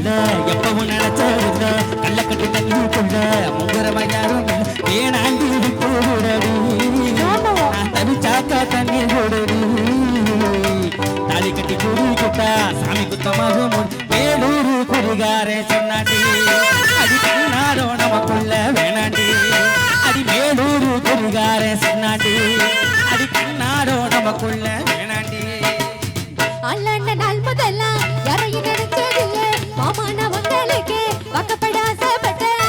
கொள்ள எப்பவும் நினைச்சதில்ல கள்ளக்கட்டு தண்ணிக்குள்ள முங்குறவ யாரும் ஏனாண்டி கூடடி நான் தவிச்சாக்கா தண்ணி கூடடி தாலி கட்டி கூடி குட்டா சாமி குத்தமாகும் வேலூரு குடிகாரே சொன்னாண்டி அடி கண்ணாரோ நமக்குள்ள வேணாண்டி அடி வேலூரு குடிகாரே சொன்னாண்டி அடி கண்ணாரோ நமக்குள்ள வேணாண்டி அல்லண்ட நாள் முதல்லாம் யாரையும் நினைச்சதில்லை மாமான உங்களுக்கு வாக்கப்பட ஆசைப்பட்டேன்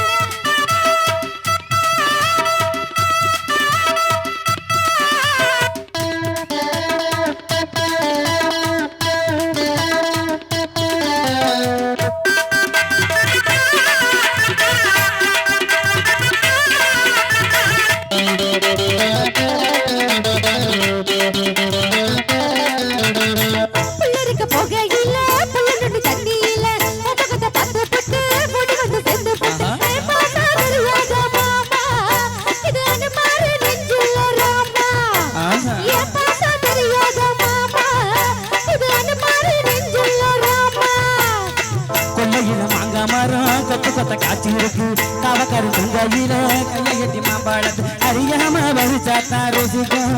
கொத்து கொத்த காட்சி இருக்கு தவக்கரு துங்கையில கையெட்டி மாம்பழத்து அறியாம வடிச்சாத்தா ருசிக்கும்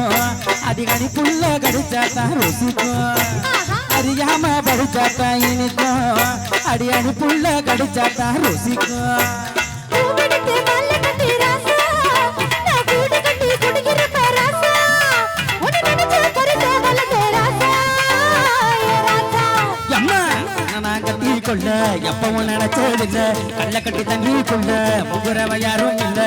அதிகடி புள்ள கடிச்சாத்தா ருசிக்கும் அறியாம படிச்சாத்தா இனிக்கும் அடியடி புள்ள கடிச்சாத்தா ருசிக்கும் கொள்ள எப்பவும் நினைச்சதில்ல கள்ளக்கட்டி தண்ணிக்குள்ள முகுறவ யாரும் இல்ல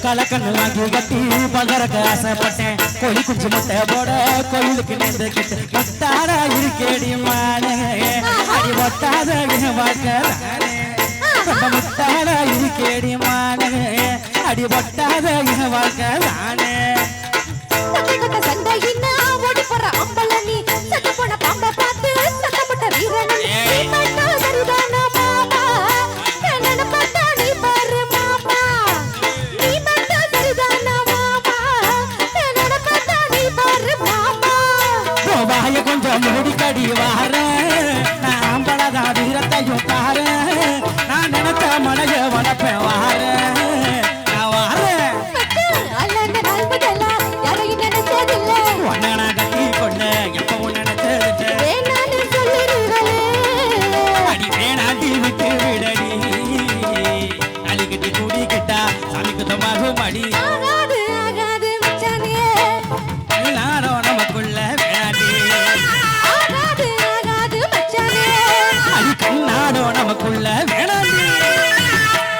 கலக்கண்ணு வாங்கி கட்டி பகரக்க ஆசைப்பட்டேன் கோழி குஞ்சு முட்டை போட கோயிலுக்கு நேர்ந்து கிட்ட ஒட்டாத இருக்கேடி மானே அடி ஒட்டாத வாழ்க்கை முட்டாத இருக்கேடி மானே அடி ஒட்டாத வாழ்க்கை தானே சண்டையின்னா ஓடி போற அம்பல